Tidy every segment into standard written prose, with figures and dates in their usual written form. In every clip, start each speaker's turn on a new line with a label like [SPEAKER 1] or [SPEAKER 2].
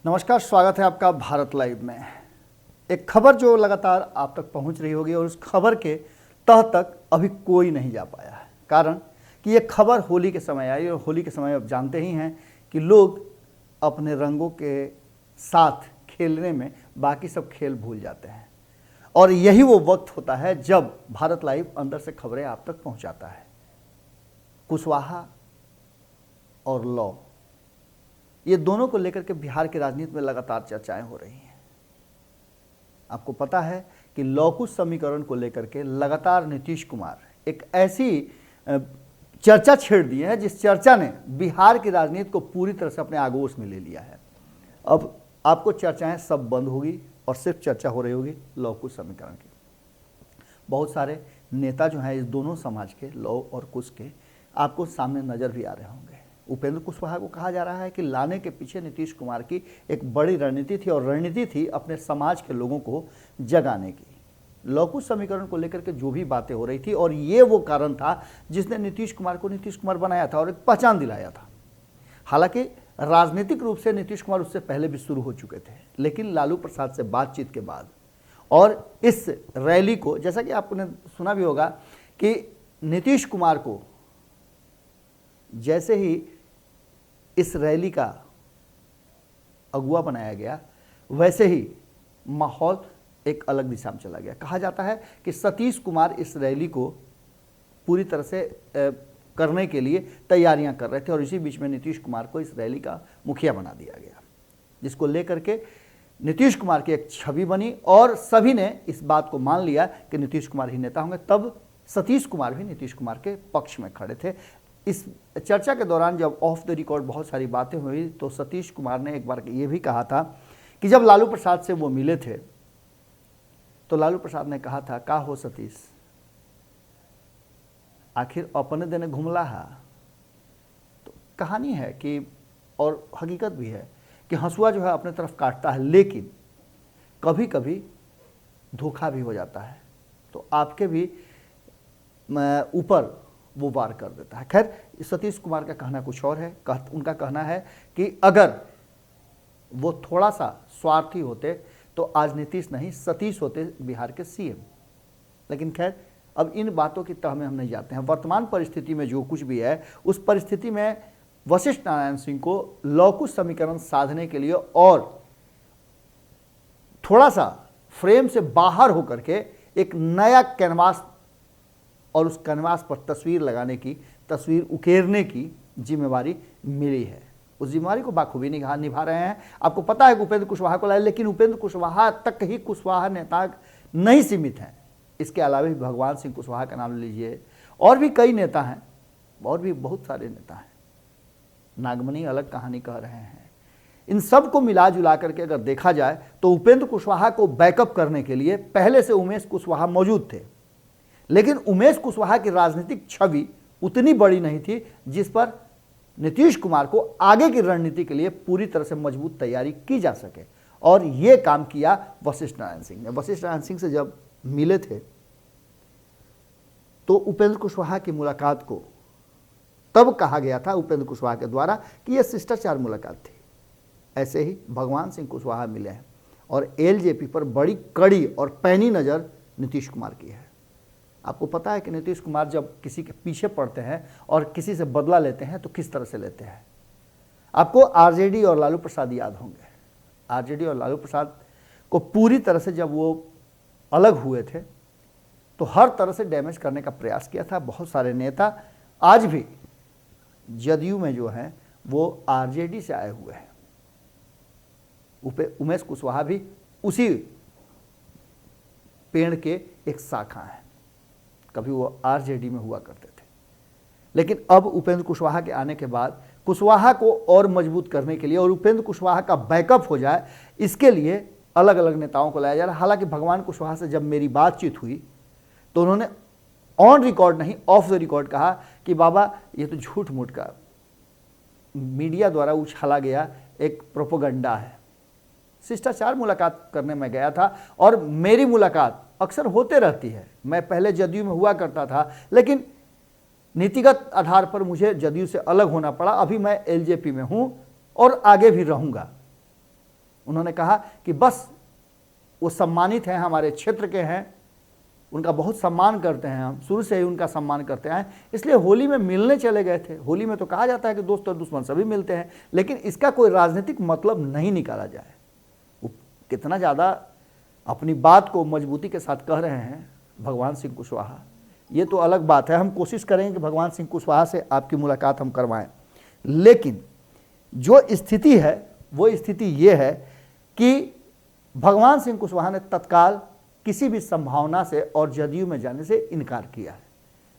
[SPEAKER 1] नमस्कार, स्वागत है आपका भारत लाइव में। एक खबर जो लगातार आप तक पहुंच रही होगी और उस खबर के तह तक अभी कोई नहीं जा पाया है। कारण कि ये खबर होली के समय आई और होली के समय आप जानते ही हैं कि लोग अपने रंगों के साथ खेलने में बाकी सब खेल भूल जाते हैं और यही वो वक्त होता है जब भारत लाइव अंदर से खबरें आप तक पहुंचाता है। कुशवाहा और लॉ, ये दोनों को लेकर के बिहार की राजनीति में लगातार चर्चाएं हो रही हैं। आपको पता है कि लौकुश समीकरण को लेकर के लगातार नीतीश कुमार एक ऐसी चर्चा छेड़ दी है जिस चर्चा ने बिहार की राजनीति को पूरी तरह से अपने आगोश में ले लिया है। अब आपको चर्चाएं सब बंद होगी और सिर्फ चर्चा हो रही होगी लौकुश समीकरण की। बहुत सारे नेता जो हैं इस दोनों समाज के, लौ और कुश के, आपको सामने नजर भी आ रहे होंगे। उपेंद्र कुशवाहा को कहा जा रहा है कि लाने के पीछे नीतीश कुमार की एक बड़ी रणनीति थी और रणनीति थी अपने समाज के लोगों को जगाने की। लौकुश समीकरण को लेकर के जो भी बातें हो रही थी और ये वो कारण था जिसने नीतीश कुमार को नीतीश कुमार बनाया था और एक पहचान दिलाया था। हालांकि राजनीतिक रूप से नीतीश कुमार उससे पहले भी शुरू हो चुके थे, लेकिन लालू प्रसाद से बातचीत के बाद और इस रैली को, जैसा कि आपने सुना भी होगा कि नीतीश कुमार को जैसे ही इस रैली का अगुवा बनाया गया वैसे ही माहौल एक अलग दिशा में चला गया। कहा जाता है कि सतीश कुमार इस रैली को पूरी तरह से करने के लिए तैयारियां कर रहे थे और इसी बीच में नीतीश कुमार को इस रैली का मुखिया बना दिया गया, जिसको लेकर के नीतीश कुमार की एक छवि बनी और सभी ने इस बात को मान लिया कि नीतीश कुमार ही नेता होंगे। तब सतीश कुमार भी नीतीश कुमार के पक्ष में खड़े थे। इस चर्चा के दौरान जब ऑफ द रिकॉर्ड बहुत सारी बातें हुई तो सतीश कुमार ने एक बार ये भी कहा था कि जब लालू प्रसाद से वो मिले थे तो लालू प्रसाद ने कहा था, का हो सतीश, आखिर अपने देने घुमला है। तो कहानी है कि, और हकीकत भी है कि हंसुआ जो है अपने तरफ काटता है, लेकिन कभी कभी धोखा भी हो जाता है तो आपके भी ऊपर वो वार कर देता है। खैर, सतीश कुमार का कहना कुछ और है। उनका कहना है कि अगर वो थोड़ा सा स्वार्थी होते तो आज नीतीश नहीं सतीश होते बिहार के सीएम। लेकिन खैर, अब इन बातों की तह में हम नहीं जाते हैं। वर्तमान परिस्थिति में जो कुछ भी है उस परिस्थिति में वशिष्ठ नारायण सिंह को लौकुश समीकरण साधने के लिए और थोड़ा सा फ्रेम से बाहर होकर के एक नया कैनवास और उस कैनवास पर तस्वीर लगाने की, तस्वीर उकेरने की जिम्मेवारी मिली है। उस जिम्मेवारी को बाखूबी निभा रहे हैं। आपको पता है कि उपेंद्र कुशवाहा को लाए, लेकिन उपेंद्र कुशवाहा तक ही कुशवाहा नेता नहीं सीमित हैं। इसके अलावा भी भगवान सिंह कुशवाहा का नाम लीजिए, और भी कई नेता हैं, और भी बहुत सारे नेता हैं। नागमणि अलग कहानी कह रहे हैं। इन सब को मिला जुला करके अगर देखा जाए तो उपेंद्र कुशवाहा को बैकअप करने के लिए पहले से उमेश कुशवाहा मौजूद थे, लेकिन उमेश कुशवाहा की राजनीतिक छवि उतनी बड़ी नहीं थी जिस पर नीतीश कुमार को आगे की रणनीति के लिए पूरी तरह से मजबूत तैयारी की जा सके। और यह काम किया वशिष्ठ नारायण सिंह ने। वशिष्ठ नारायण सिंह से जब मिले थे तो उपेंद्र कुशवाहा की मुलाकात को तब कहा गया था उपेंद्र कुशवाहा के द्वारा कि यह शिष्टाचार मुलाकात थी। ऐसे ही भगवान सिंह कुशवाहा मिले हैं और एलजेपी पर बड़ी कड़ी और पैनी नज़र नीतीश कुमार की है। आपको पता है कि नीतीश कुमार जब किसी के पीछे पड़ते हैं और किसी से बदला लेते हैं तो किस तरह से लेते हैं। आपको आरजेडी और लालू प्रसाद याद होंगे। आरजेडी और लालू प्रसाद को पूरी तरह से जब वो अलग हुए थे तो हर तरह से डैमेज करने का प्रयास किया था। बहुत सारे नेता आज भी जदयू में जो हैं वो आरजेडी से आए हुए हैं। उमेश कुशवाहा भी उसी पेड़ के एक शाखा हैं। कभी वो आरजेडी में हुआ करते थे, लेकिन अब उपेंद्र कुशवाहा के आने के बाद कुशवाहा को और मजबूत करने के लिए और उपेंद्र कुशवाहा का बैकअप हो जाए, इसके लिए अलग अलग नेताओं को लाया जा रहा है। हालांकि भगवान कुशवाहा से जब मेरी बातचीत हुई तो उन्होंने ऑन रिकॉर्ड नहीं, ऑफ द रिकॉर्ड कहा कि बाबा ये तो झूठ मूठ का मीडिया द्वारा उछाला गया एक प्रोपोगंडा है। शिष्टाचार मुलाकात करने में गया था और मेरी मुलाकात अक्सर होते रहती है। मैं पहले जदयू में हुआ करता था, लेकिन नीतिगत आधार पर मुझे जदयू से अलग होना पड़ा। अभी मैं एलजेपी में हूं और आगे भी रहूंगा। उन्होंने कहा कि बस वो सम्मानित हैं, हमारे क्षेत्र के हैं, उनका बहुत सम्मान करते हैं, हम शुरू से ही उनका सम्मान करते हैं, इसलिए होली में मिलने चले गए थे। होली में तो कहा जाता है कि दोस्त और दुश्मन सभी मिलते हैं, लेकिन इसका कोई राजनीतिक मतलब नहीं निकाला जाए। वो कितना ज़्यादा अपनी बात को मजबूती के साथ कह रहे हैं भगवान सिंह कुशवाहा, ये तो अलग बात है। हम कोशिश करेंगे कि भगवान सिंह कुशवाहा से आपकी मुलाकात हम करवाएं, लेकिन जो स्थिति है वो स्थिति ये है कि भगवान सिंह कुशवाहा ने तत्काल किसी भी संभावना से और जदयू में जाने से इनकार किया है।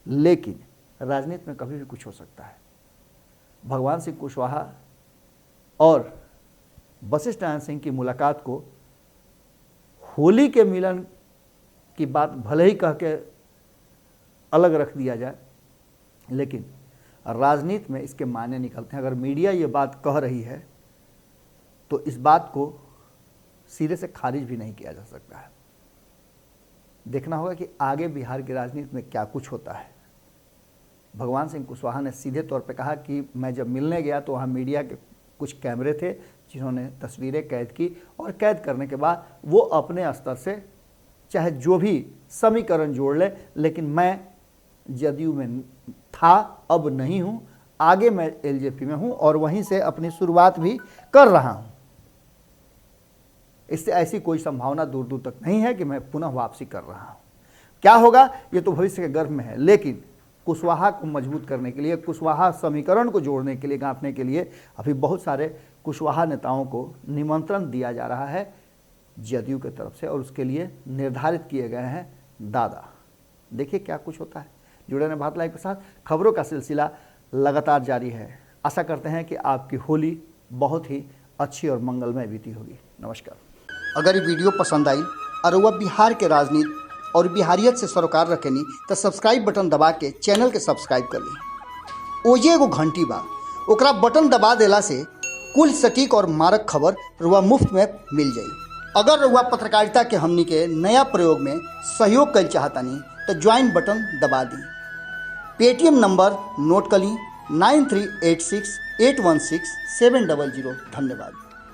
[SPEAKER 1] लेकिन राजनीति में कभी भी कुछ हो सकता है। भगवान सिंह कुशवाहा और वशिष्ठ नारायण सिंह की मुलाकात को होली के मिलन की बात भले ही कह के अलग रख दिया जाए, लेकिन राजनीति में इसके मायने निकलते हैं। अगर मीडिया ये बात कह रही है तो इस बात को सिरे से खारिज भी नहीं किया जा सकता है। देखना होगा कि आगे बिहार की राजनीति में क्या कुछ होता है। भगवान सिंह कुशवाहा ने सीधे तौर पे कहा कि मैं जब मिलने गया तो वहाँ मीडिया के कुछ कैमरे थे जिन्होंने तस्वीरें कैद की, और कैद करने के बाद वो अपने स्तर से चाहे जो भी समीकरण जोड़ ले, लेकिन मैं जदयू में था, अब नहीं हूँ, आगे मैं एलजेपी में हूँ और वहीं से अपनी शुरुआत भी कर रहा हूँ। इससे ऐसी कोई संभावना दूर दूर तक नहीं है कि मैं पुनः वापसी कर रहा हूँ। क्या होगा ये तो भविष्य के गर्भ में है, लेकिन कुशवाहा को मजबूत करने के लिए, कुशवाहा समीकरण को जोड़ने के लिए, गांठने के लिए अभी बहुत सारे कुशवाहा नेताओं को निमंत्रण दिया जा रहा है जदयू की तरफ से, और उसके लिए निर्धारित किए गए हैं दादा। देखिए क्या कुछ होता है। जुड़े रहें भारत लाइव के साथ। खबरों का सिलसिला लगातार जारी है। आशा करते हैं कि आपकी होली बहुत ही अच्छी और मंगलमय बीती होगी। नमस्कार।
[SPEAKER 2] अगर ये वीडियो पसंद आई और वह बिहार के राजनीति और बिहारियत से सरोकार रखेनी तो सब्सक्राइब बटन दबा के चैनल के सब्सक्राइब कर ली। ओजे एगो घंटी बा, ओकरा बटन दबा देला से कुल सटीक और मारक खबर रुआ मुफ्त में मिल जाई। अगर रुआ पत्रकारिता के हमनी के नया प्रयोग में सहयोग कर चाहतानी तो ज्वाइन बटन दबा दी। पेटीएम नंबर नोट कर ली 9386816700। धन्यवाद।